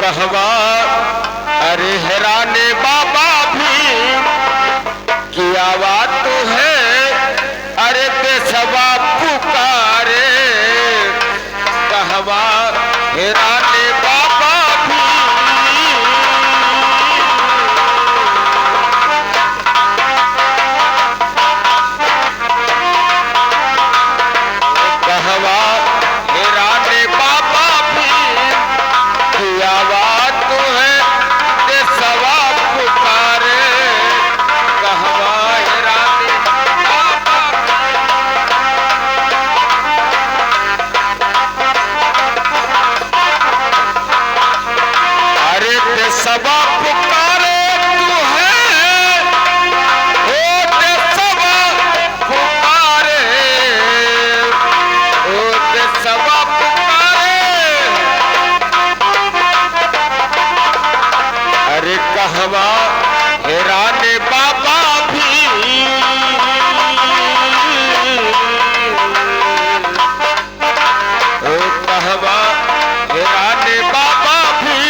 कहवा अरे हैराने बाबा भी किया बात तो है, अरे बेसवा पुकारे कहवा हैराने बाबा भी कहवा हैराने बाबा भी किया बात तो है, बेसवा पुकारे कहवा हैराने बाबा अरे बेसवा पुकारे तू है, ओ बेसवा पुकारे, ओ बेसवा पुकारे अरे कहवा हैराने बाबा भी ओ कहवा हैराने बाबा भी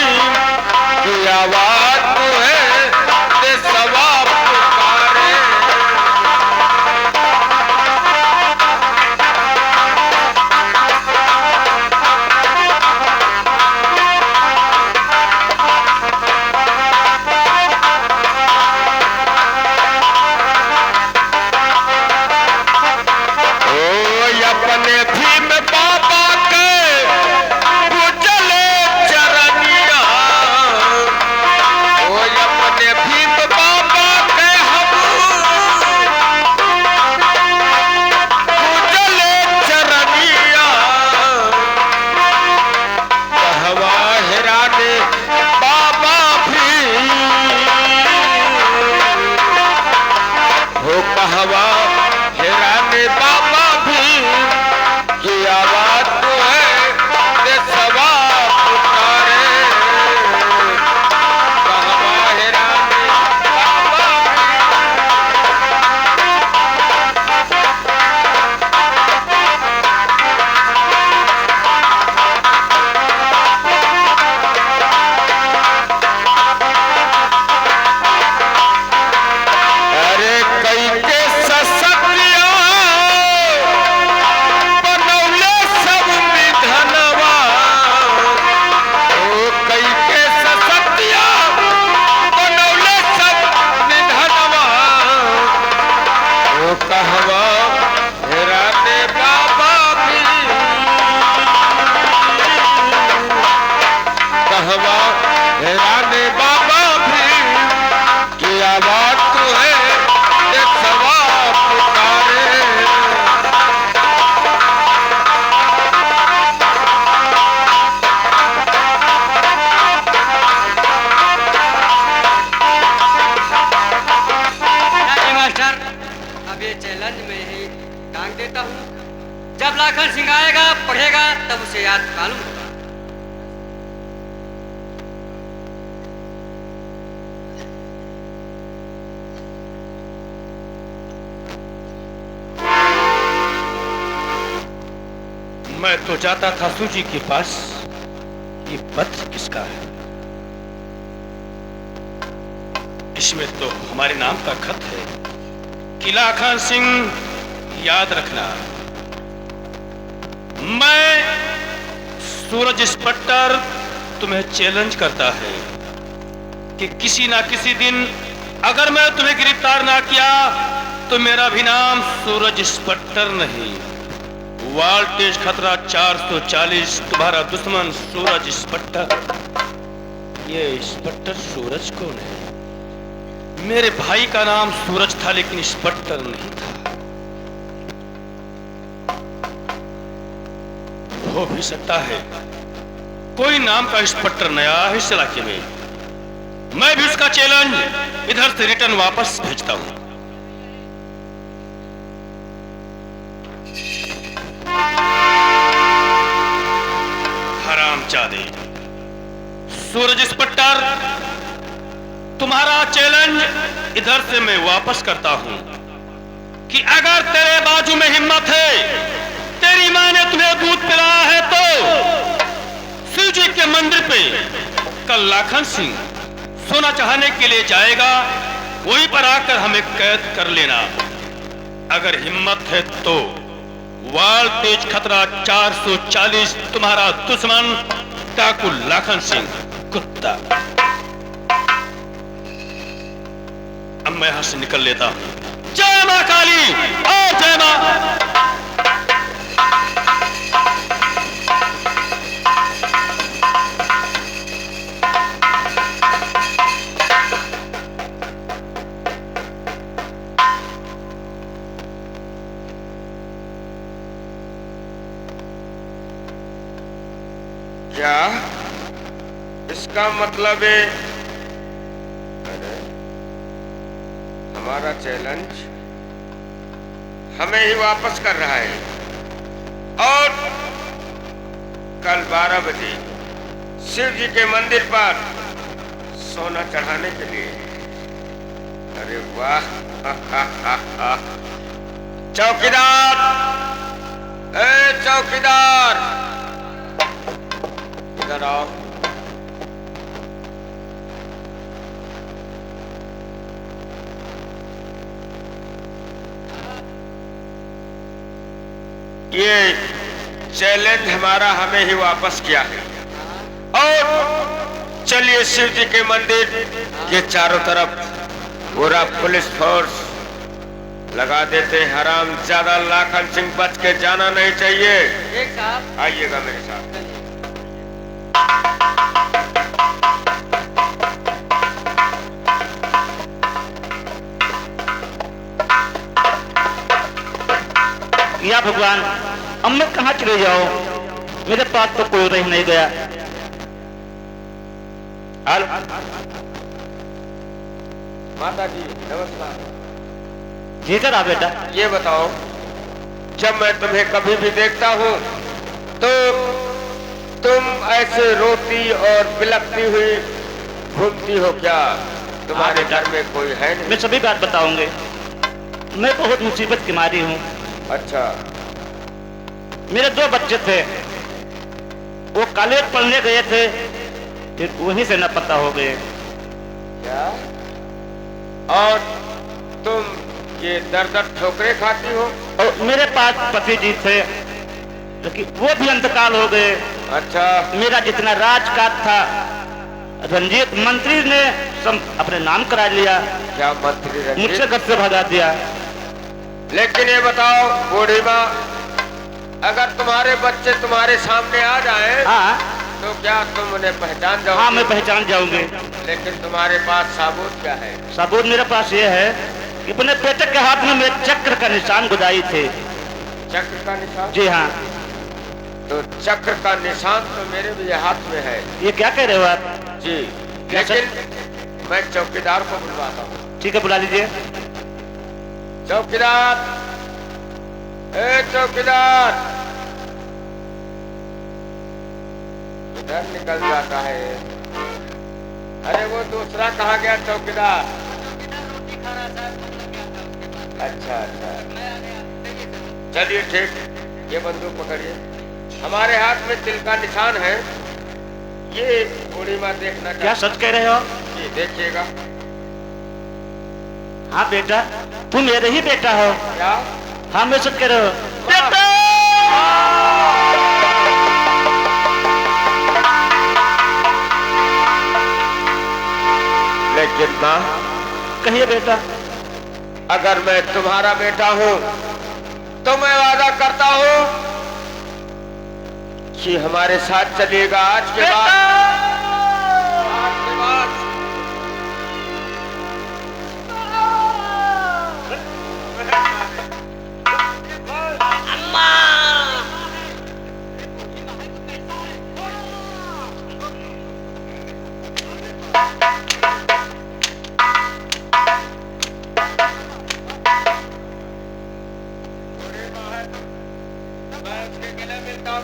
किया बात तो है, बेसवा पुकारे अपने भीम बाबा के उजले चरनिया, ओ अपने भीम बाबा के हम उजले चरनिया कहवा हैराने बाबा भी हो, कहवा हैराने बाबा भी किया बात तो है, बेसवा पुकारे कहवा हैराने बाबा अरे कई के ससतिया बनौले सब विधनवा, ओ कई के ससतिया बनौले सब विधनवा, ओ कहवा हैराने बाबा भी कहवा हैराने बाबा भी किया बात तो है, बेसवा पुकारे नहीं मास्टर, अब ये चैलेंज में ही टांग देता हूँ। जब लाखन सिंह आएगा पढ़ेगा तब उसे याद मालूम होगा। मैं तो जाता था सूजी के पास, ये पत्र किसका है? इसमें तो हमारे नाम का खत है कि लाखन सिंह याद रखना, मैं सूरज स्पट्टर तुम्हें चैलेंज करता है कि किसी ना किसी दिन अगर मैं तुम्हें गिरफ्तार ना किया तो मेरा भी नाम सूरज स्पट्टर नहीं, वाल्टेज खतरा 440, तुम्हारा दुश्मन सूरज स्पट्टर। ये स्पट्टर सूरज कौन है? मेरे भाई का नाम सूरज था लेकिन स्पट्टर नहीं था। हो भी सकता है कोई नाम का स्पट्टर नया है इस इलाके में। मैं भी उसका चैलेंज इधर से रिटर्न वापस भेजता हूं। हरामजादे, सूरज स्पट्टर, तुम्हारा चैलेंज इधर से मैं वापस करता हूं कि अगर तेरे बाजू में हिम्मत है, तेरी माँ ने तुम्हें दूध पिलाया है तो शिव जी के मंदिर पे अगर लाखन सिंह सोना चढ़ाने के लिए जाएगा, वहीं पर आकर हमें कैद कर लेना। अगर हिम्मत है तो वाल तेज खतरा 440 तुम्हारा दुश्मन डाकू लाखन सिंह कुत्ता। अब मैं यहां से निकल लेता हूं। जय मां काली और जय मां। क्या इसका मतलब है हमारा चैलेंज हमें ही वापस कर रहा है और कल 12 बजे शिव जी के मंदिर पर सोना चढ़ाने के लिए। अरे वाह चौकीदार, ए चौकीदार इधर आओ। ये चैलेंज हमारा हमें ही वापस किया है और चलिए शिव जी के मंदिर के चारों तरफ पूरा पुलिस फोर्स लगा देते हैं। हराम ज्यादा लाखन सिंह बच के जाना नहीं चाहिए। एक साहब आइएगा मेरे साथ। या भगवान, अब मैं कहाँ चले जाऊं? मेरे पास तो कोई रह नहीं गया। हेलो माता जी, नमस्कार। जी सर, आ बेटा। ये बताओ, जब मैं तुम्हें कभी भी देखता हूँ तो तुम ऐसे रोती और बिलखती हुई घूमती हो क्या? तुम्हारे घर में कोई है नहीं? मैं सभी बात बताऊंगे। मैं बहुत मुसीबत की मारी हूँ। अच्छा। मेरे 2 बच्चे थे, वो कॉलेज पढ़ने गए थे, फिर वहीं से न पता हो गए। क्या? और तुम ये दर दर ठोकरे खाती हो? और मेरे पास पति जी थे, लेकिन वो भी अंतकाल हो गए। अच्छा। मेरा जितना राजकाज था, रंजीत मंत्री ने सब अपने नाम करा लिया। क्या मंत्री रंजीत? मुझसे घर से भगा दिया। लेकिन ये बताओ बूढ़ी माँ, अगर तुम्हारे बच्चे तुम्हारे सामने आ जाएं, हाँ, तो क्या तुम उन्हें पहचान जाओगे? हाँ, मैं पहचान जाऊंगी। लेकिन तुम्हारे पास सबूत क्या है? सबूत मेरे पास ये है कि अपने बेटे के हाथ में मेरे चक्र का निशान गुदाई थे। चक्र का निशान? जी हाँ। तो चक्र का निशान तो मेरे भी हाथ में है। ये क्या कह रहे हो आप? जी, लेकिन मैं चौकीदार को बुलवाता हूँ। ठीक है, बुला लीजिए। चौकीदार, ए चौकीदार, इधर निकल जाता है। अरे वो दूसरा कहाँ गया चौकीदार? अच्छा अच्छा, चलिए ठीक, ये बंदूक पकड़िए। हमारे हाथ में तिल का निशान है। ये बूढ़ी माँ देखना क्या सच कह रहे हो? जी देखिएगा। हाँ बेटा, तुम मेरे ही बेटा हो। क्या? हाँ, मैं सच कह रहे हो बेटा। लेकिन माँ, कहिए बेटा। अगर मैं तुम्हारा बेटा हूँ तो मैं वादा करता हूँ कि हमारे साथ चलिएगा आज के बाद। आज के बाद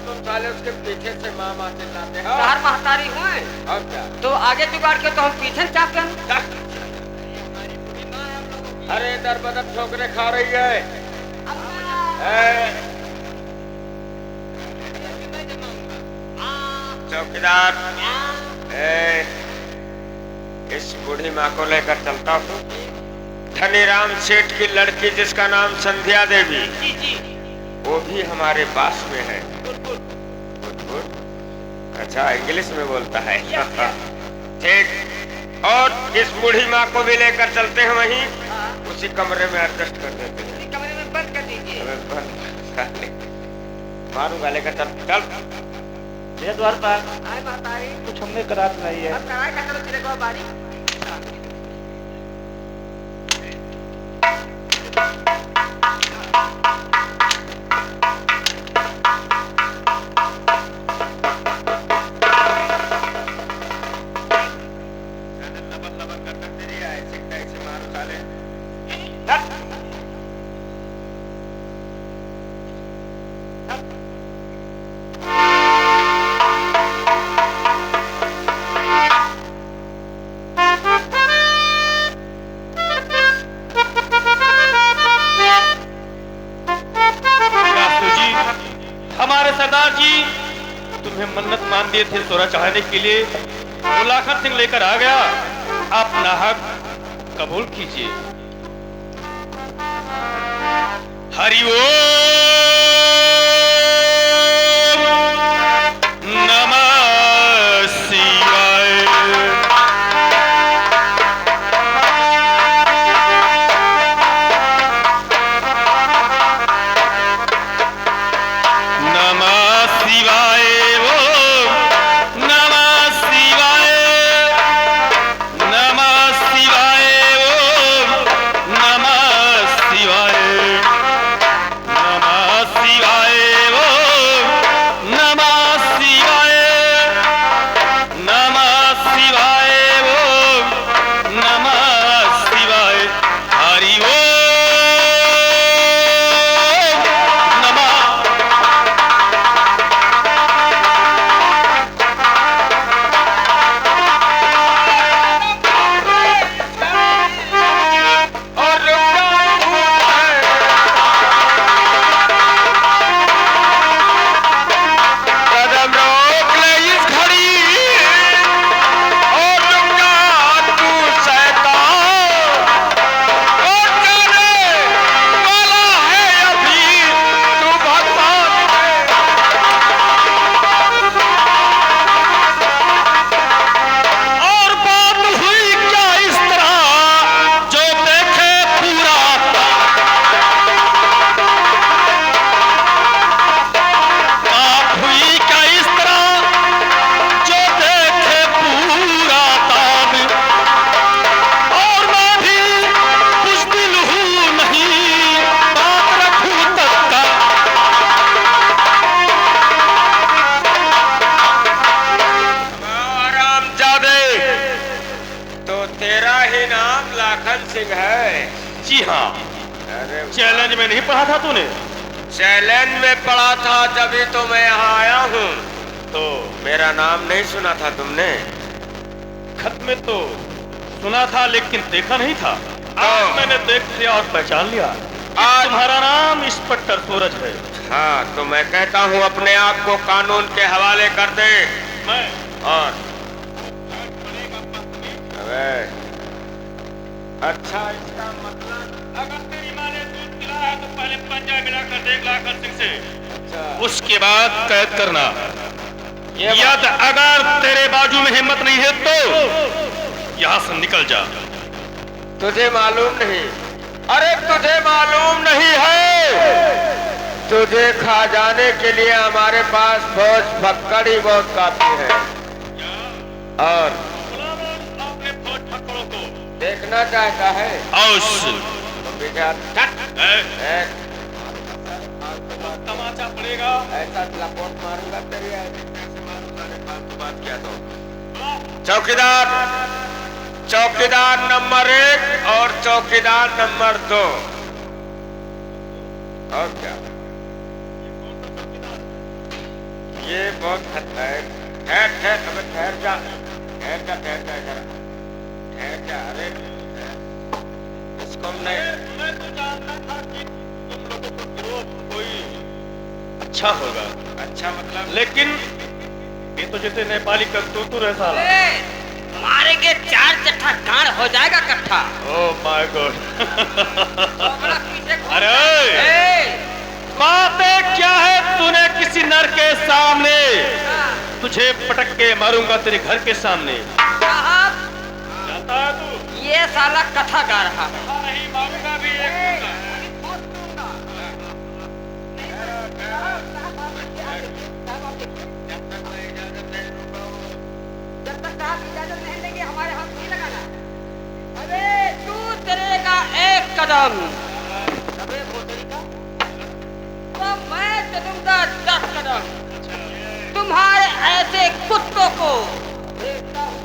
तुम साले उसके पीछे से मामा चिल्लाते हो। चार महतारी हुए और क्या? तो आगे जुगाड़ के तो हम पीछे चापते हैं। अरे दर बदर ठोकरे खा रही है। चौकीदार, इस बूढ़ी माँ को लेकर चलता हूँ। धनीराम सेठ की लड़की जिसका नाम संध्या देवी, वो भी हमारे पास में है। अच्छा, इंग्लिश में बोलता है। ठीक, और इस बूढ़ी माँ को भी लेकर चलते हैं वहीं, उसी कमरे में एडजस्ट कर देते हैं। कमरे में बंद कर दीजिए। मारूंगा, लेकर चल चल। ये द्वार पर आए मातारी, कुछ हमने करा नहीं है। अब कराए का चलो तेरे को बारी। मन्नत मान दिए थे सोना चढ़ाने के लिए, वो लाखन सिंह लेकर आ गया। आप नाहक कबूल कीजिए। हरि ओम नमः शिवाय। सिंह है? जी हाँ। अरे चैलेंज में नहीं पढ़ा था तूने? चैलेंज में पढ़ा था, जब तो मैं यहाँ आया हूँ। तो मेरा नाम नहीं सुना था तुमने? खत में तो सुना था लेकिन देखा नहीं था। आज मैंने देख लिया और पहचान लिया। आज तुम्हारा नाम इंस्पेक्टर सूरज है। हाँ, तो मैं कहता हूँ अपने आप को कानून के हवाले कर दे। मैं और अच्छा, इसका मतलब अगर तेरी माँ ने दूध पिलाया है तो पहले पंजा मिलाकर देख लाखन सिंह से। अच्छा, उसके बाद कैद करना। यदि अगर तेरे बाजू में हिम्मत नहीं है तो यहाँ से निकल जा। तुझे मालूम नहीं? अरे तुझे मालूम नहीं है? तुझे खा जाने के लिए हमारे पास फौज फक्कड़ ही बहुत काफी है। और देखना चाहता है? तमाचा पड़ेगा। ऐसा लपोट मारूंगा तेरी, फालतू बात किया तो। चौकीदार, चौकीदार नंबर 1 और चौकीदार नंबर 2। और क्या? ये बहुत खतरा है। ठहर ठहर, अबे ठहर जा, ठहर जा, ठहर जा जरा, ठहर जा। अरे इसको नहीं, मैं तो जानता था कि तुम लोगों को विरोध कोई अच्छा होगा। अच्छा मतलब? लेकिन ये तो जैसे नेपाली करतूतू है साला। मारेंगे 4 चट्ठा गाड़ हो जाएगा कट्ठा। Oh my God. बड़ा पीछे घूम अरे रहा है। बातें क्या है, तूने किसी नर के सामने, तुझे पटक के मारूंगा तेरे घर के सामने। साहब जानता है तू? ये साला कथा गा रहा है। नहीं मारूंगा भी एक जब तक आप इजाजत नहीं देंगे हमारे हाथ नहीं लगाना। अरे तू चलेगा 1 कदम, अबे भोसड़ी का, तो मैं चलूंगा 10 कदम। तुम्हारे ऐसे कुत्तों को देखता हूँ।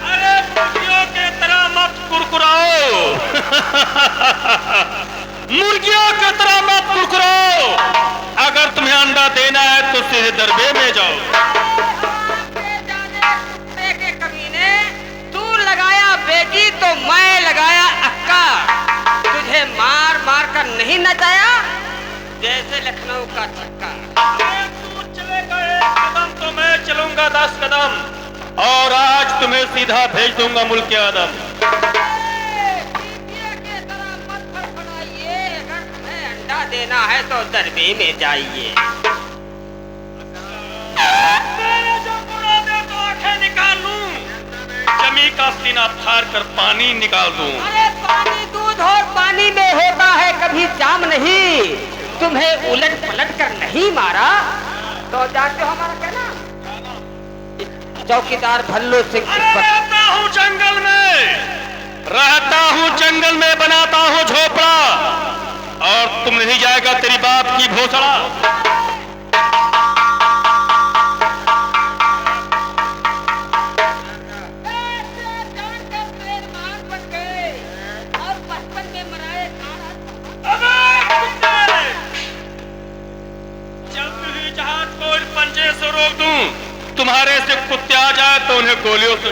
अरे मुर्गियों के तरह मत कुरकुराओ। मुर्गियों की तरह मत कुरकुराओ। अगर तुम्हें अंडा देना है तो सीधे दरबे में जाओ। के कमीने, तू लगाया बेटी तो मैं लगाया अक्का। तुझे मार मार कर नहीं नचाया जैसे लखनऊ का छक्का। तू चलेगा 1 कदम तो मैं चलूंगा 10 कदम, और आज तुम्हें सीधा भेज दूंगा मुल्क आदम। अंडा देना है तो दरबे में जाइए। जो बुरा दे तो आंखें निकाल लूं, जमी का सीना फाड़ कर पानी निकाल दूं। अरे पानी दूध और पानी में होता है कभी जाम नहीं। तुम्हें उलट पलट कर नहीं मारा तो जानते हो हमारा कहना, चौकीदार भल्लू सिंह। रहता हूँ जंगल में, रहता हूँ जंगल में, बनाता हूँ झोपड़ा, और तुम नहीं जाएगा तेरी बाप की भोसड़ा। और 55 में मराए जब ही जहाज को इस पंजे से रोक दूं, तुम्हारे से कुत्ते आ जाए तो उन्हें गोलियों से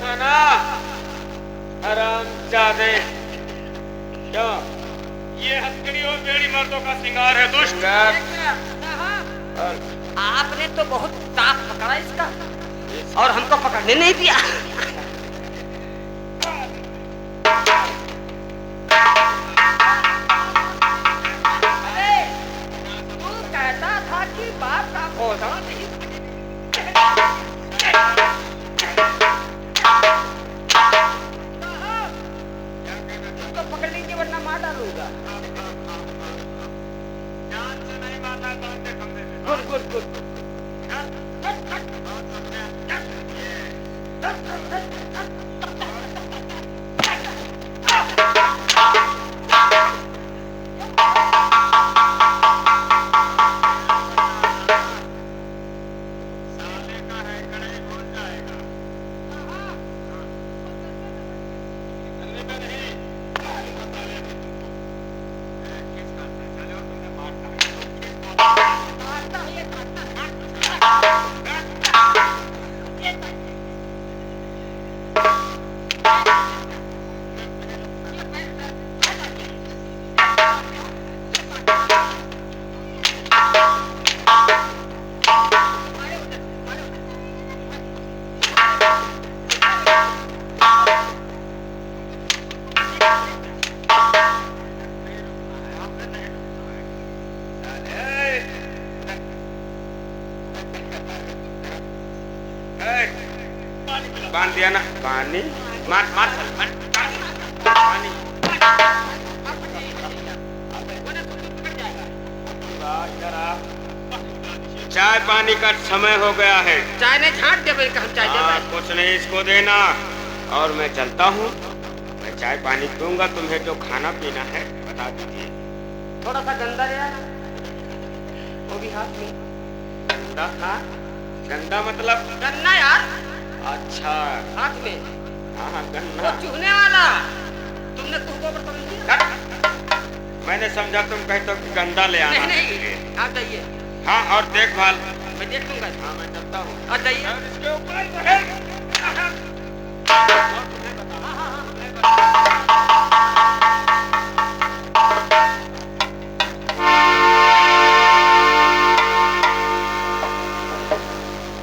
था ना हरामजादे। क्या ये हथकड़ी और बेड़ी मर्दों का श्रृंगार है दुष्ट। आपने तो बहुत ताक पकड़ा इसका और हमको पकड़ने नहीं दिया। अरे तू कहता था कि बाप का पौधा नहीं तो पकड़ लीजिए वरना मार डालूंगा। Good good good. बांध दिया ना पानी मार मार पानी इधर आ। चाय पानी का समय हो गया है। चाय नहीं छाट दे भाई, हम चाय दे भाई। कुछ नहीं इसको देना और मैं चलता हूँ। मैं चाय पानी दूंगा, तुम्हें जो खाना पीना है बता दीजिए। थोड़ा सा गंदा ले आना, वो भी हाथ में। गंदा? हाँ गंदा मतलब गन्ना यार। अच्छा हाथ में। हाँ हाँ वो गन्ना। चूहने वाला। तुमने तुमको पर समझ लिया? मैंने समझा तुम कहते हो कि गंदा ले आना। नहीं आप जाइए। हाँ और देखभाल। मैं देख लूंगा। हाँ मैं चलता हूँ। आ जाइए। और इसके ऊपर है।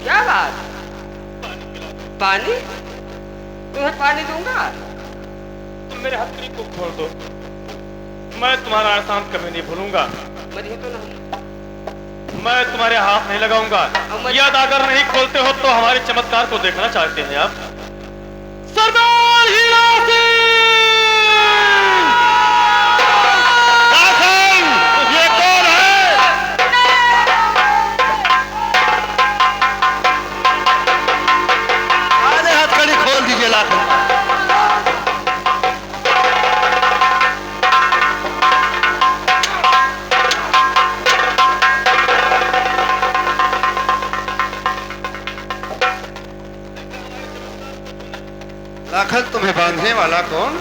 क्या बात? पानी? तुम्हें पानी दूंगा? तुम मेरे हथकड़ी को खोल दो, मैं तुम्हारा एहसान कभी नहीं भूलूंगा। मरिए तो नहीं। मैं तुम्हारे हाथ नहीं लगाऊंगा। याद अगर नहीं खोलते हो तो हमारे चमत्कार को देखना चाहते हैं आप? सरदार हीरा सिंह! ये कौन है? आधे हथकड़ी खोल दीजिए लाखन। लाखन तुम्हें बांधने वाला कौन?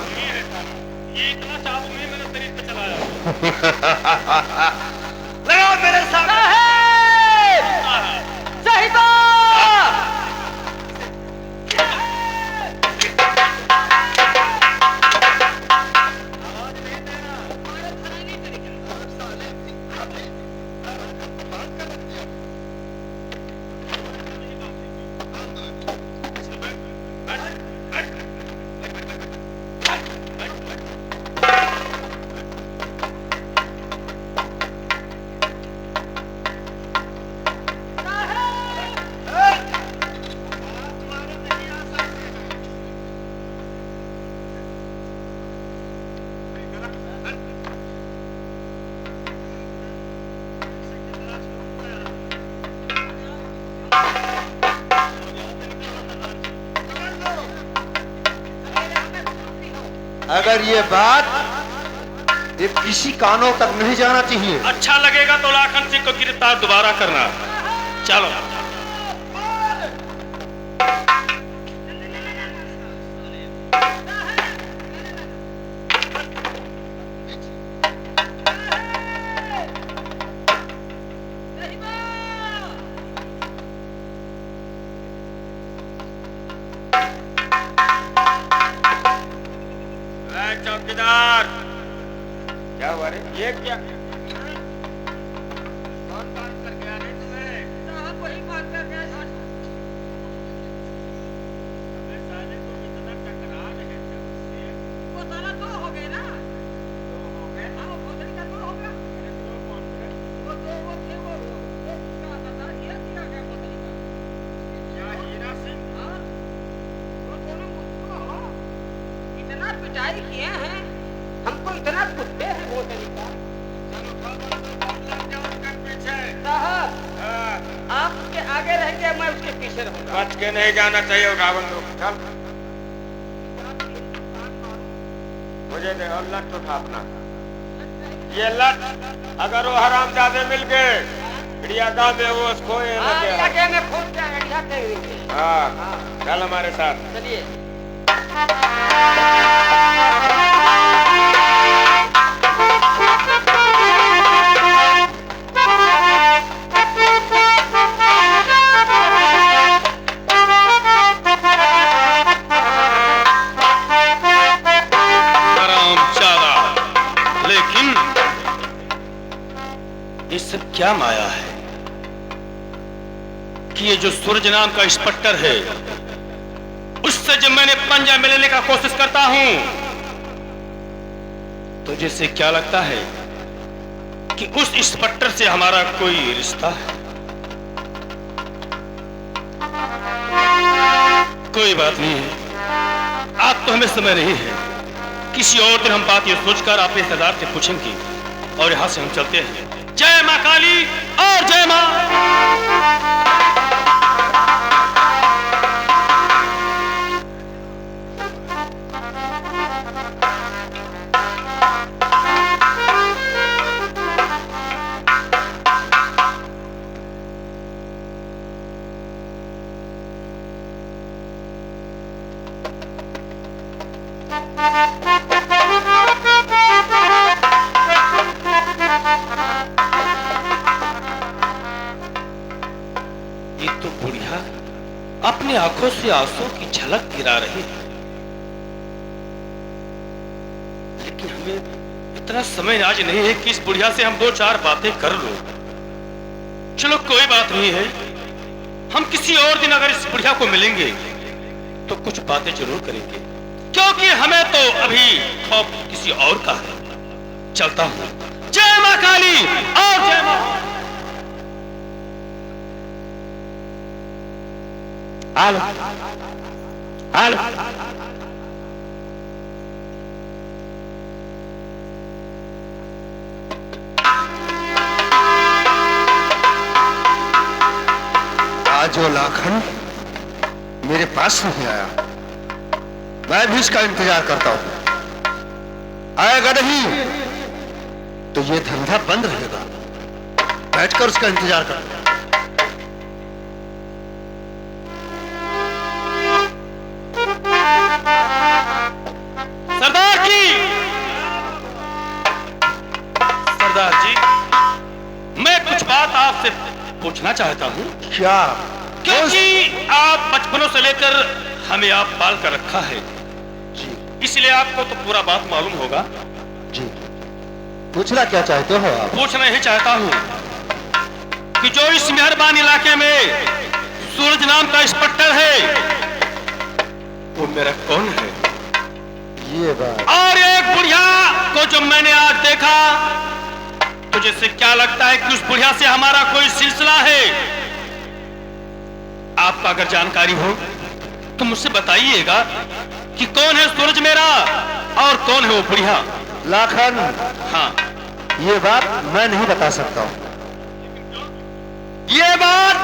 ये इतना चाबू में मैंने शरीर पे चलाया। लगाओ मेरे सामने। साहिबा! अगर ये बात ये किसी कानों तक नहीं जाना चाहिए। अच्छा लगेगा तो लाखन सिंह को गिरफ्तार दोबारा करना। चलो। चौकीदार क्या हुआ रे? ये क्या कौन बात कर गया रे तुम्हें? साहब वही बात कर गया था। अबे साले तुम इतना टकरा रहे थे उससे। वो साला दो हो गए ना। दो हो गए? हाँ वो भोसड़ी का दो हो गया। अरे दो कौन थे? वो दो वो थे वो क्या था ये किया गया भोसड़ी का। क्या हीरा सिंह? हाँ वो दोनों मुझको इतना पिटाई किए हैं, हमको इतना कुत्ते हैं भोसड़ी का। चलो खबर दो, हम लग जाओ उसके पीछे। साहब हाँ, आप उसके आगे रहेंगे, मैं उसके पीछे रहूंगा। बच के नहीं जाना चाहिए रावण लोग। चल मुझे दे और लट उठा अपना। ये लट अगर वो हरामजादे मिल गए चिड़ियाघर में वो उसको ये हाँ लगे। आगे में खोल के अड़िया कर देंगे। हाँ चल हमारे साथ। चलिए। हरामजादा, लेकिन ये सब क्या माया है कि ये जो सूरज नाम का इंस्पेक्टर है, उससे जब मैंने पंजा मिलने का कोशिश करता हूं तो जैसे क्या लगता है कि उस इंस्पेक्टर से हमारा कोई रिश्ता है। कोई बात नहीं है, आज तो हमें समय नहीं है। किसी और दिन हम बात ये सोचकर अपने सरदार से पूछेंगे और यहां से हम चलते हैं। जय मां काली और जय मां। ये तो बुढ़िया अपनी आंखों से आंसू की झलक गिरा रही है, लेकिन हमें इतना समय आज नहीं है कि इस बुढ़िया से हम दो चार बातें कर लो। चलो कोई बात नहीं है, हम किसी और दिन अगर इस बुढ़िया को मिलेंगे तो कुछ बातें जरूर करेंगे, क्योंकि हमें तो अभी खौफ किसी और का है। चलता हूं। जय मां काली और जय मां। हाल हाल आज वो लाखन मेरे पास नहीं आया, मैं भी इसका इंतजार करता हूं। आएगा नहीं तो ये धंधा बंद रहेगा, बैठकर उसका इंतजार करता हूं। सरदार जी, सरदार जी, मैं कुछ बात आपसे पूछना चाहता हूँ। क्या? क्योंकि आप बचपनों से लेकर हमें आप पाल कर रखा है जी इसलिए आपको तो पूरा बात मालूम होगा। जी, पूछना क्या चाहते हो आप? पूछना ही चाहता हूँ कि जो इस मेहरबान इलाके में सूरज नाम का इंस्पेक्टर है वो मेरा कौन है? ये बात और एक बुढ़िया को जो मैंने आज देखा, तुझे से क्या लगता है कि उस बुढ़िया से हमारा कोई सिलसिला है? आपका अगर जानकारी हो तो मुझसे बताइएगा कि कौन है सूरज मेरा और कौन है वो बुढ़िया। लाखन, हाँ, ये बात मैं नहीं बता सकता हूं। ये बात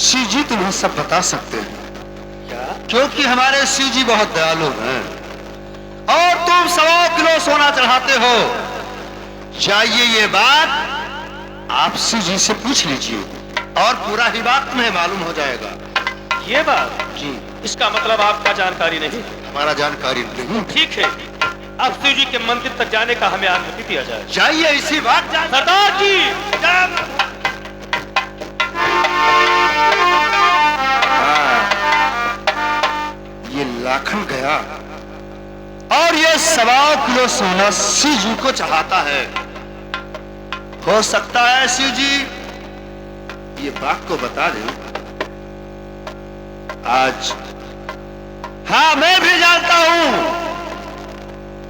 शिव जी तुम्हें सब बता सकते हैं। क्या? क्योंकि हमारे शिव जी बहुत दयालु हैं और तुम 100 किलो सोना चढ़ाते हो। जाइए, ये बात आप शिव जी से पूछ लीजिए और पूरा ही बात तुम्हें मालूम हो जाएगा। ये बात जी, इसका मतलब आपका जानकारी नहीं। हमारा जानकारी नहीं। ठीक है, अब शिव जी के मंदिर तक जाने का हमें अनुमति दिया जाए। जाइए, इसी बात सरदार जी, ये लाखन गया और ये 1.25 किलो सोना शिव जी को चढ़ाता है। हो सकता है शिव जी ये बात को बता दें आज। हाँ, मैं भी जानता हूं,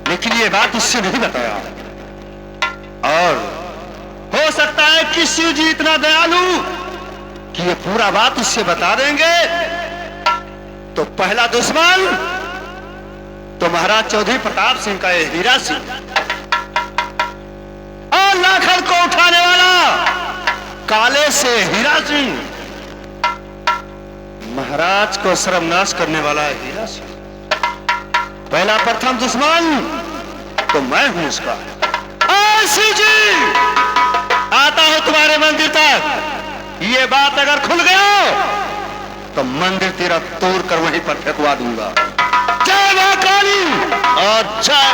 लेकिन ये बात उससे नहीं बताया। और हो सकता है कि शिव जी इतना दयालु कि ये पूरा बात उससे बता देंगे तो पहला दुश्मन तो महाराज चौधरी प्रताप सिंह का ये हीरा सिंह और लाखन को उठाने वाला काले से हीरा सिंह, महाराज को सर्वनाश करने वाला हीरा सिंह। पहला प्रथम दुश्मन तो मैं हूं उसका। शिव जी, आता हूं तुम्हारे मंदिर तक। ये बात अगर खुल गया तो मंदिर तेरा तोड़ कर वहीं पर फेंकवा दूंगा। जय मां काली और जय।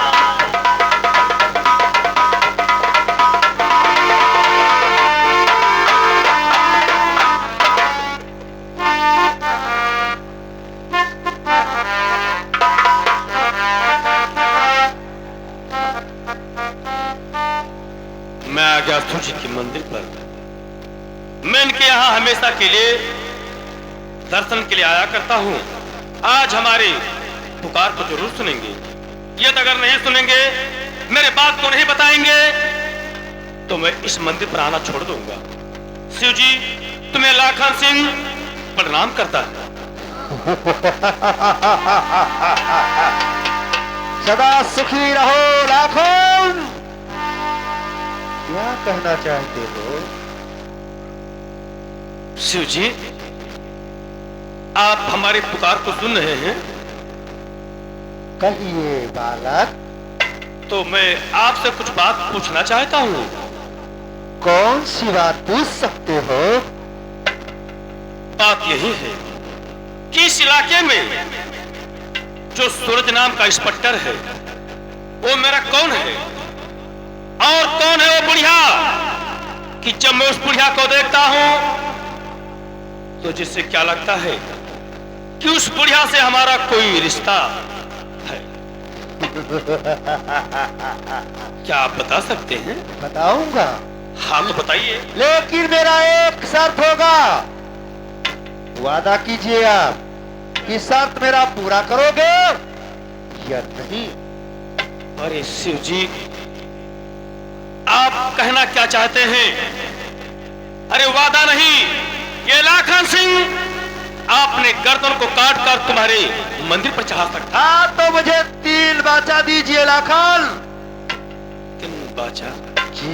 मैं आ गया सूरज के मंदिर पर। मैं इनके यहाँ हमेशा के लिए दर्शन के लिए आया करता हूँ। आज हमारे पुकार को जरूर सुनेंगे। यदि अगर नहीं सुनेंगे, मेरे बात को नहीं बताएंगे, तो मैं इस मंदिर पर आना छोड़ दूंगा। शिव जी तुम्हें लाखन सिंह प्रणाम करता है। सदा सुखी रहो लाखन। क्या कहना चाहते हो? शिव जी, आप हमारी पुकार को सुन रहे हैं? कहिए बालक। तो मैं आपसे कुछ बात पूछना चाहता हूँ। कौन सी बात पूछ सकते हो? बात यही है कि इस इलाके में जो सूरज नाम का इंस्पेक्टर है वो मेरा कौन है, और कौन है वो बुढ़िया कि जब मैं उस बुढ़िया को देखता हूं तो जिससे क्या लगता है कि उस बुढ़िया से हमारा कोई रिश्ता है। क्या आप बता सकते हैं? बताऊंगा। हाँ तो बताइए। लेकिन मेरा एक शर्त होगा। वादा कीजिए आप कि शर्त मेरा पूरा करोगे या नहीं? अरे शिव जी, आप कहना क्या चाहते हैं? अरे वादा नहीं, ये लाखन सिंह आपने गर्दन को काट कर तुम्हारे मंदिर पर चढ़ा सकता। हाँ तो मुझे 3 बाचा दीजिए लाखन। 3 बाचा? जी।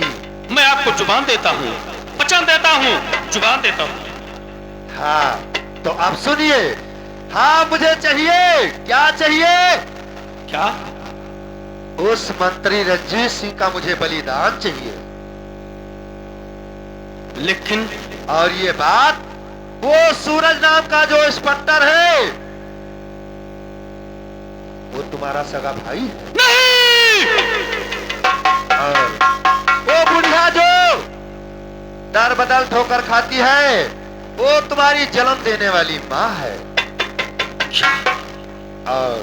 मैं आपको जुबान देता हूँ, वचन देता हूँ, जुबान देता हूँ। हाँ तो आप सुनिए। हाँ मुझे चाहिए। क्या चाहिए? क्या? उस मंत्री रंजीत सिंह का मुझे बलिदान चाहिए। लेकिन और ये बात वो सूरज नाम का जो इंस्पेक्टर है वो तुम्हारा सगा भाई है। नहीं! और वो बुढ़िया जो दर बदल ठोकर खाती है वो तुम्हारी जन्म देने वाली माँ है। और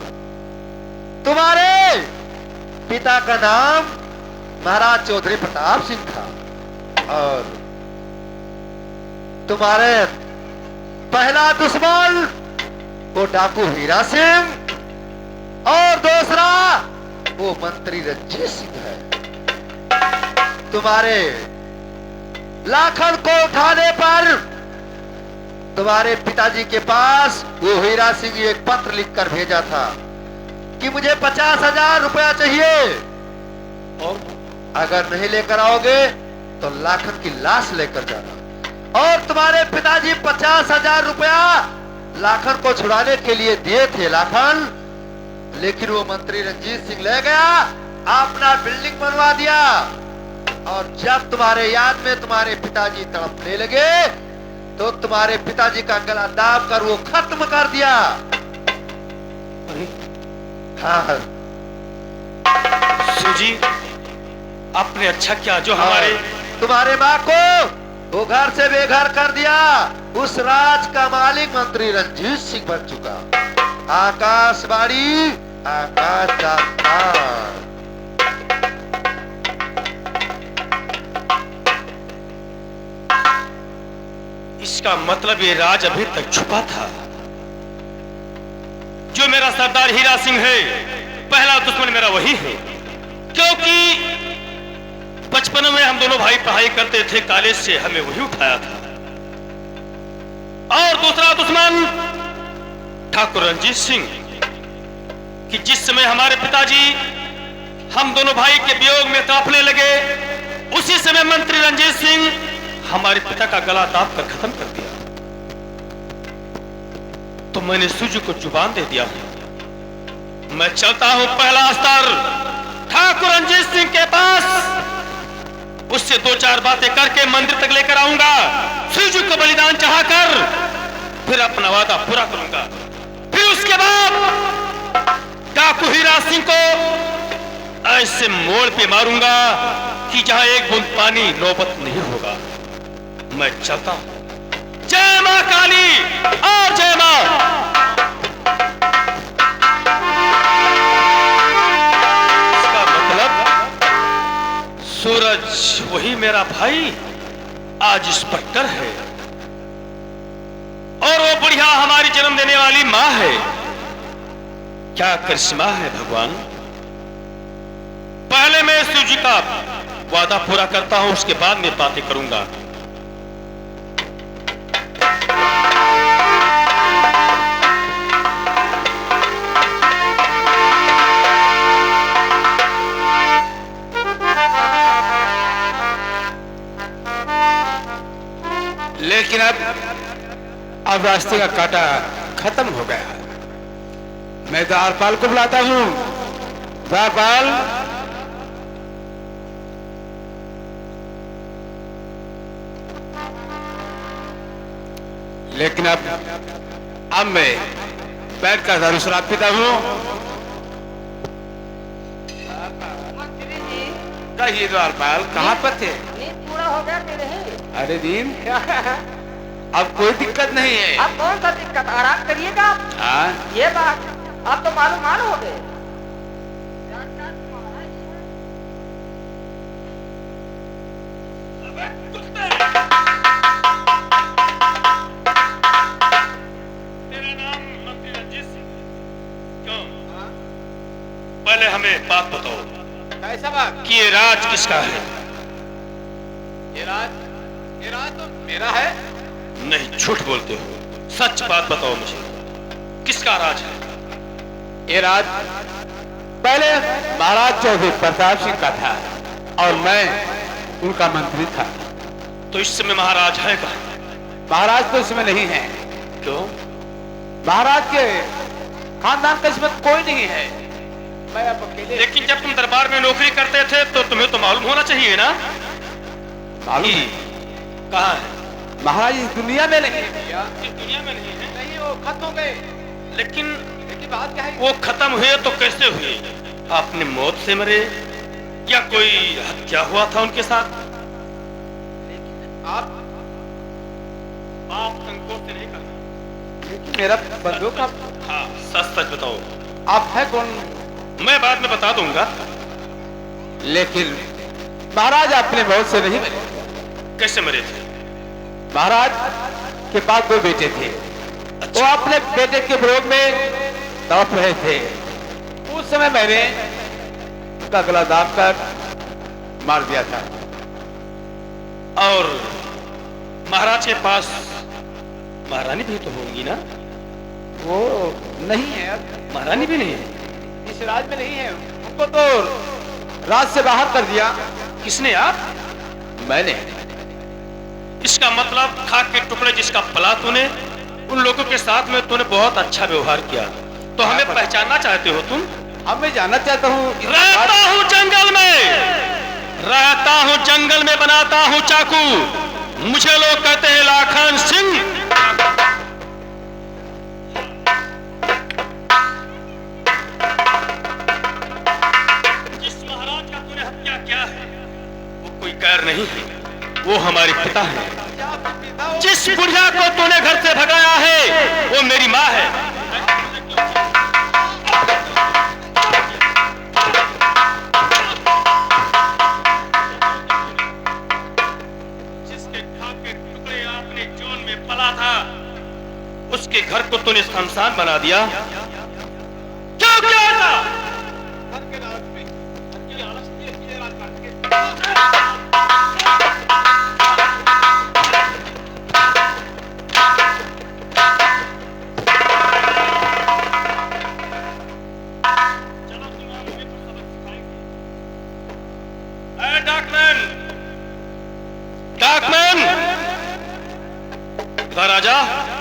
तुम्हारे पिता का नाम महाराज चौधरी प्रताप सिंह था। और तुम्हारे पहला दुश्मन वो डाकू हीरा सिंह और दूसरा वो मंत्री रंजीत सिंह है। तुम्हारे लाखन को उठाने पर तुम्हारे पिताजी के पास वो हीरा सिंह एक पत्र लिखकर भेजा था कि मुझे 50,000 रुपया चाहिए, और अगर नहीं लेकर आओगे तो लाखन की लाश लेकर जाना। और तुम्हारे पिताजी 50,000 रुपया लाखन को छुड़ाने के लिए दिए थे लाखन, लेकिन वो मंत्री रंजीत सिंह ले गया, अपना बिल्डिंग बनवा दिया। और जब तुम्हारे याद में तुम्हारे पिताजी तड़पने लगे तो तुम्हारे पिताजी का गला दाब कर वो खत्म कर दिया। हाँ शिव जी, आपने अच्छा किया जो हमारे तुम्हारे माँ को वो घर से बेघर कर दिया। उस राज का मालिक मंत्री रंजीत सिंह बन चुका। आकाशवाणी आकाश का तार। इसका मतलब ये राज अभी तक छुपा था। जो मेरा सरदार हीरा सिंह है, पहला दुश्मन मेरा वही है, क्योंकि बचपन में हम दोनों भाई पढ़ाई करते थे कॉलेज से, हमें वही उठाया था। और दूसरा दुश्मन ठाकुर रंजीत सिंह, कि जिस समय हमारे पिताजी हम दोनों भाई के वियोग में तड़पने लगे, उसी समय मंत्री रंजीत सिंह हमारे पिता का गला दाब कर खत्म कर दिया। तो मैंने सूजी को जुबान दे दिया हूं। मैं चलता हूं पहला स्तर ठाकुर रंजीत सिंह के पास, उससे 2-4 बातें करके मंदिर तक लेकर आऊंगा। सूजी को बलिदान चढ़ाकर फिर अपना वादा पूरा करूंगा। फिर उसके बाद डाकू हीरा सिंह को ऐसे मोड़ पे मारूंगा कि जहां एक बूंद पानी नौबत नहीं होगा। मैं चलता हूं। जय मां काली और जय मां। इसका मतलब सूरज वही मेरा भाई आज इंस्पेक्टर है, और वो बुढ़िया हमारी जन्म देने वाली मां है। क्या करिश्मा है भगवान। पहले मैं शिव जी का वादा पूरा करता हूं, उसके बाद मैं बातें करूंगा। लेकिन अब रास्ते का कांटा खत्म हो गया। मैं द्वारपाल को बुलाता हूँ। द्वारपाल, लेकिन अब मैं बैठ कर दारू शराब पीता हूँ। मंत्री जी, कहिए द्वारपाल, कहाँ पर थे? नींद पूरा हो गया कि नहीं? अरे दीन, अब कोई दिक्कत नहीं है। अब कौन सा दिक्कत, आराम करिएगा आप। हाँ, ये बात आप तो मालूम हो गए। तेरा नाम मंत्री रंजीत सिंह? क्यों? पहले हमें बात बताओ कैसा बात? कि ये राज किसका है? ये राज तो मेरा है। नहीं, झूठ बोलते हो। सच बात बताओ मुझे, किसका राज है? ये राज पहले महाराज चौधरी प्रताप सिंह का था और मैं उनका मंत्री था। तो इस समय महाराज है कहाँ? महाराज तो इसमें नहीं है। क्यों? महाराज के खानदान का इसमें कोई नहीं है। मैं अब अकेले। लेकिन जब तुम दरबार में नौकरी करते थे तो तुम्हें तो मालूम होना चाहिए ना मालूम कि है। कहाँ है? महाराज इस दुनिया में नहीं है भैया। इस दुनिया में नहीं है। नहीं, वो खत्म हो गए। लेकिन बात क्या है? वो खत्म हुए तो कैसे हुए? अपनी मौत से मरे या कोई हत्या हुआ था उनके साथ? आप संकोच से नहीं करना। मेरा बंदूक आप हाँ, सच सच बताओ। आप है कौन? मैं बाद में बता दूंगा। लेकिन महाराज अपने मौत से नहीं मरे। कैसे मरे थे? महाराज के पास दो बेटे थे। वो अपने बेटे के विरोध में तड़प रहे थे। उस समय मैंने उनका गला दाब कर मार दिया था। और महाराज के पास महारानी भी तो होंगी ना? वो नहीं है। महारानी भी नहीं है? इस राज में नहीं है। उनको तो राज से बाहर कर दिया। किसने? आप? मैंने। इसका मतलब खाक के टुकड़े जिसका पला तूने, उन लोगों के साथ में तूने बहुत अच्छा व्यवहार किया। तो हमें पहचानना चाहते हो तुम? अब मैं जानना चाहता हूँ। रहता हूँ जंगल में, रहता हूँ जंगल में, बनाता हूँ चाकू। मुझे लोग कहते हैं लाखन सिंह। जिस महाराज का तूने हत्या किया है वो कोई गैर नहीं है, वो हमारे पिता है। जिस बुढ़िया को तूने घर से भगाया है वो मेरी माँ है। जिसके खाक के टुकड़े आपने जोन में पला था, उसके घर को तूने शमशान बना दिया। क्यों किया था? डाकमैन, इधर आजा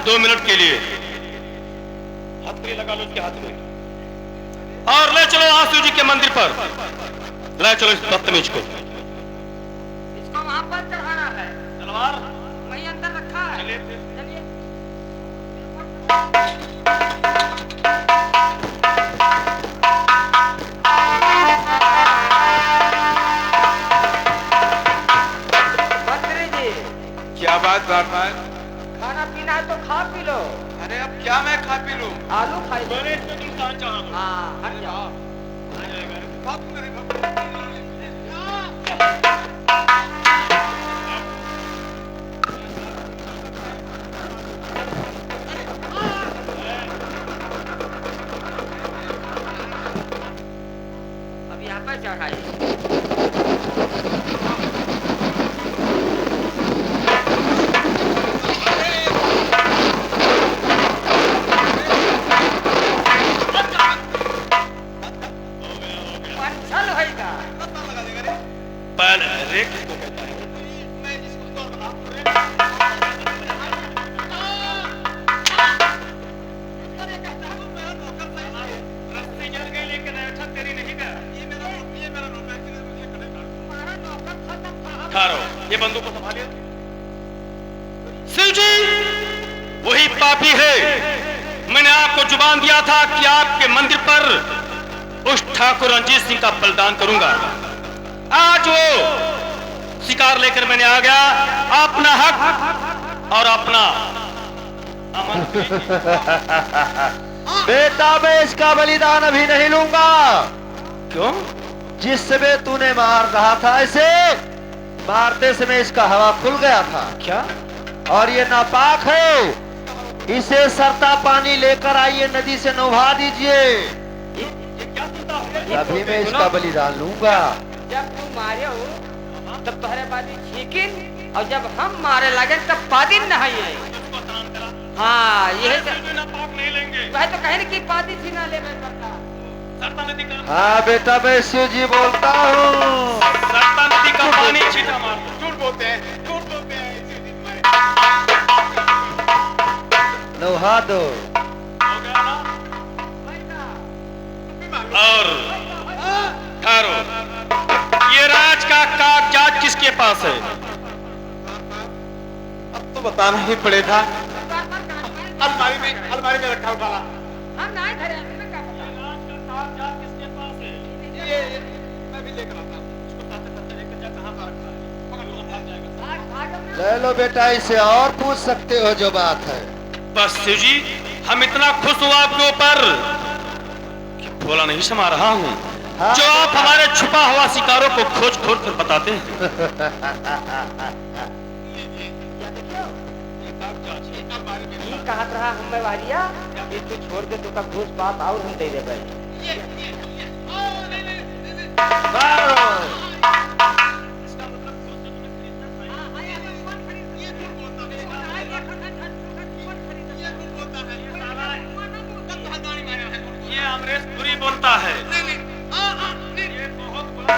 2 मिनट के लिए। हथकड़ी लगा लो उसके हाथ में और ले चलो आंसू जी के मंदिर पर। ले चलो इस बदतमीज को। इसको वहां पर चढ़ाना है। तलवार वहीं अंदर रखा है। चलिए फिर। चलिए। मंत्री जी, क्या बात बार? खाना पीना है तो खा पी लो। अरे अब क्या मैं खा पी लूं? आलू खाई लो। तुम कहां चाहो? हाँ, हट जाओ। अब यहाँ पर चढ़ाइए। पंचल होएगा। पहले रेख किसको कहते हैं? ये बंदूक को संभालिए। शिव जी वही पापी है, मैंने आपको जुबान दिया था कि आपके मंदिर पर उस ठाकुर रंजीत सिंह का बलिदान करूंगा। आज वो शिकार लेकर मैंने आ गया, अपना हक और अपना अमन। बेटा मैं इसका बलिदान अभी नहीं लूंगा। क्यों? जिस समय तूने मार रहा था, इसे मारते समय इसका हवा खुल गया था। क्या? और ये नापाक है, इसे सरता पानी लेकर आइए, नदी से नहा दीजिए, तभी मैं इसका बलिदान लूंगा। जब तू मारे हो तब तुम्हारे बादी छीकिन, और जब हम मारे लगे तब पादी नहाइए। हाँ यही नहीं लेंगे। वह तो कहे कि पादी थी ना ले मैं करता। हाँ बेटा मैं शिव जी बोलता हूँ। सरता नदी का पानी छीटा मार दो। झूठ बोलते हैं, झूठ बोलते हैं। नहा दो। हो गया ना? और ठहरो, ये राज का कागजात किसके पास है? अब तो बताना ही पड़ेगा। अलमारी में रखा हुआ हम नहीं धरे, हमें क्या पता। राज का कागजात किसके पास है? ये मैं भी लेकर आता हूँ। उसको साथ में लेकर जा, कहाँ पर रखा है? पकड़ लो, भाग जाएगा। ले लो बेटा, इसे और पूछ सकते हो जो बात है। बस शिव जी, हम इतना खुश हुआ आपके ऊपर कि भोला नहीं समा रहा हूँ। हाँ। जो आप हमारे छुपा हुआ शिकारों को खोज खोज कर बताते हैं। ये कहत रहा हमें वारिया कि तू छोड़ दे, तो का घूस बात और हम दे देबे। ये अमरेश बुरी बोलता है। ये बहुत बुरा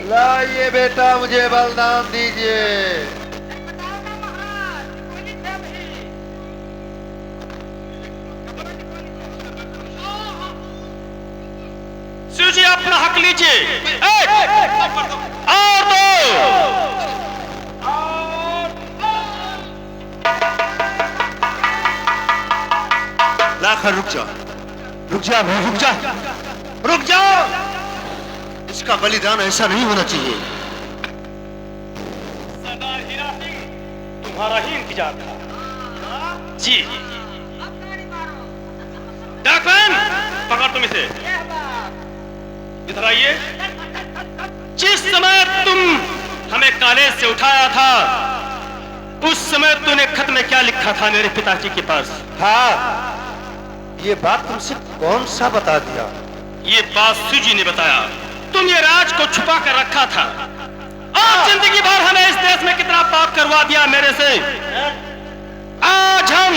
लाइए बेटा, मुझे बलिदान दीजिए। शिव जी अपना हक लीजिए। और दो। लाखन रुक जा, रुक जा, रुक जा, रुक जा। इसका बलिदान ऐसा नहीं होना चाहिए। सरदार हीरा सिंह तुम्हारा ही इंतजार था। जी डाकन, पकड़ तुम इसे। इधर आइए। जिस समय तुम हमें कॉलेज से उठाया था, उस समय तूने खत में क्या लिखा था मेरे पिताजी के पास? हाँ, ये बात तुमसे कौन सा बता दिया? ये बात शिव जी ने बताया। तुम ये राज को छुपा कर रखा था, और जिंदगी भर हमें इस देश में कितना पाप करवा दिया मेरे से। आज हम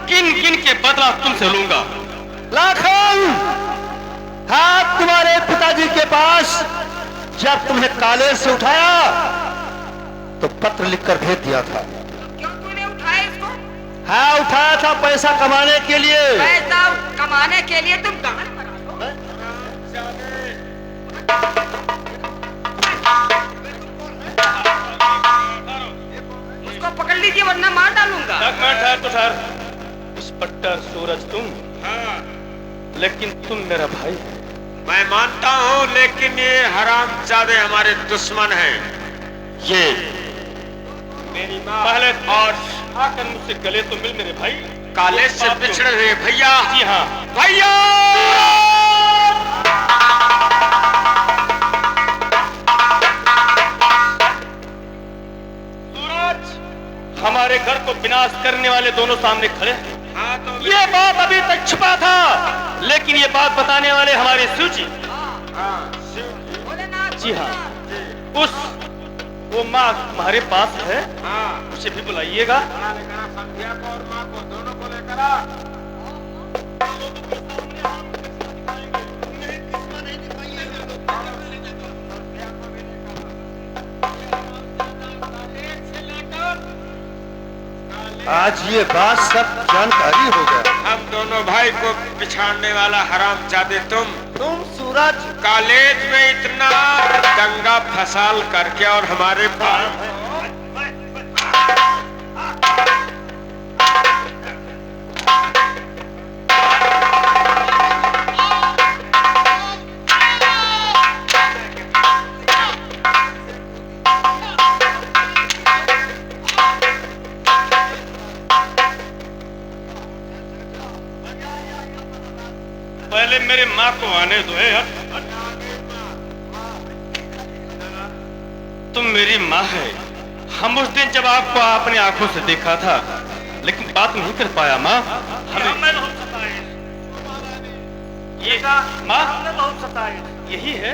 गिन गिन के बदला तुमसे लूंगा। लाखन, हाँ तुम्हारे पिताजी के पास जब तुम्हें कॉलेज से उठाया तो पत्र लिखकर भेज दिया था। क्यों तूने उठाया इसको? हाँ उठाया था, पैसा कमाने के लिए। पैसा कमाने के लिए तुम दान करा दो। उसको पकड़ लीजिए वरना मार डालूंगा। ठहर तो ठहर। इंस्पेक्टर सूरज तुम? हाँ, लेकिन तुम मेरा भाई है। मैं मानता हूँ, लेकिन ये हरामजादे हमारे दुश्मन हैं। ये मेरी माँ पहले और आकर मुझसे गले तो मिल मेरे भाई। कॉलेज से बिछड़े हुए भैया। जी हाँ भैया, सूरज, हमारे घर को विनाश करने वाले दोनों सामने खड़े हैं। हाँ तो ये बात अभी तक छुपा था, लेकिन ये बात बताने वाले हमारे शिव जी। हाँ, शिव भोलेनाथ जी हाँ, उस वो माँ तुम्हारे पास है, हाँ, उसे भी बुलाइएगा। लेकर आ संध्या को और माँ को, दोनों को लेकर आ। आज ये बात सब जानकारी हो गया। हम दोनों भाई को पिछाड़ने वाला हरामजादे तुम सूरज कॉलेज में इतना दंगा फसाल करके और हमारे पास पहले मेरे माँ को आने दो। तुम मेरी माँ है। हम उस दिन जब आपको अपनी आंखों से देखा था लेकिन बात नहीं कर पाया माँ। हमें बहुत सताए। ये माँ बहुत सताए। यही है।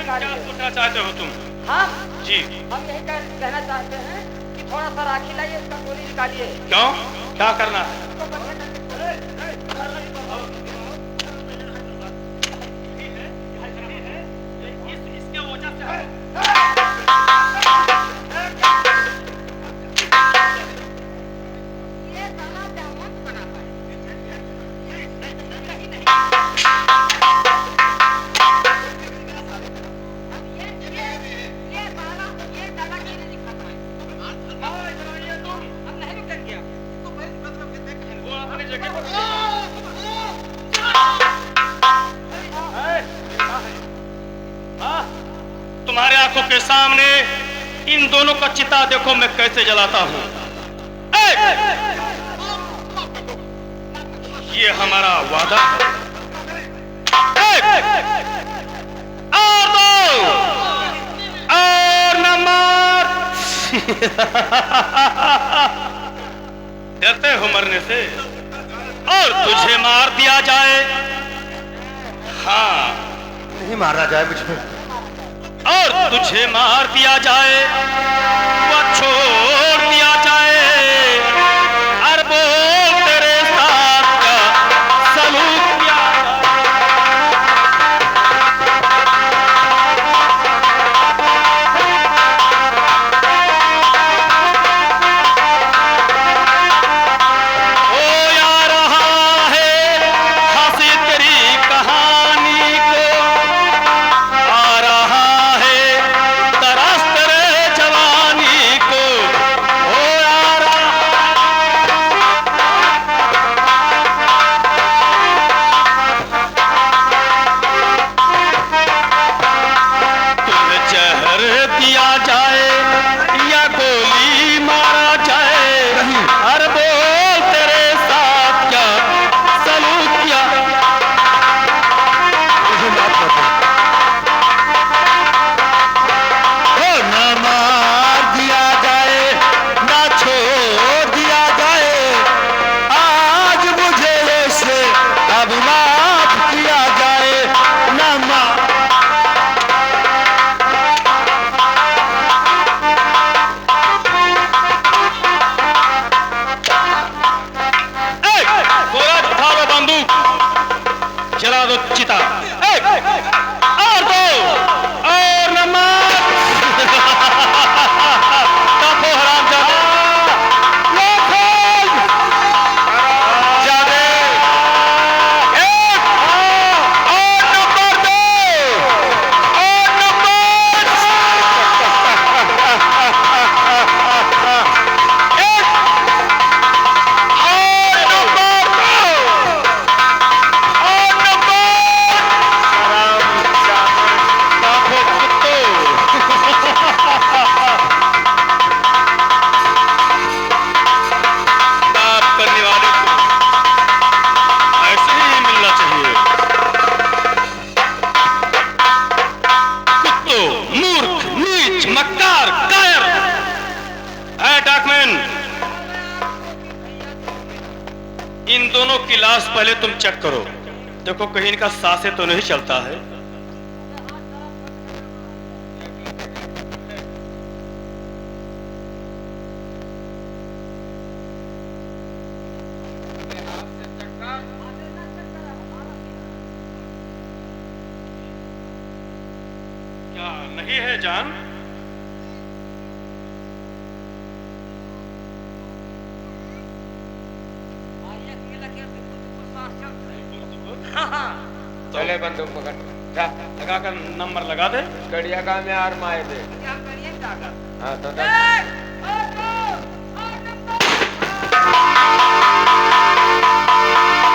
क्या पूछना चाहते हो तुम? हाँ जी हम यही कहना चाहते हैं कि थोड़ा सा राखी लाइए, उसका गोली निकालिए। क्यों? क्या करना है? इसके वजह से ये साला जामुन बनाता है। तुम्हारे आंखों के सामने इन दोनों का चिता देखो मैं कैसे जलाता हूं। ये हमारा वादा है। और दो और न मार। डरते हो मरने से? और तुझे मार दिया जाए। हाँ नहीं मारा जाए मुझे। और तुझे मार दिया जाए व छोड़ दिया जाए। अरबों तेरे साथ का सलूक किया ओ या रहा है हंसी तेरी कहानी को। आ रहा है तरस तेरे जवानी को। गिलास पहले तुम चेक करो, देखो कहीं इनका सांसें तो नहीं चलता है। क्या नहीं है जान? चले बंदूक पकड़, जा लगाकर नंबर लगा दे। गड़िया का में आर माए दे। हम करिए जाकर हाँ तो ए!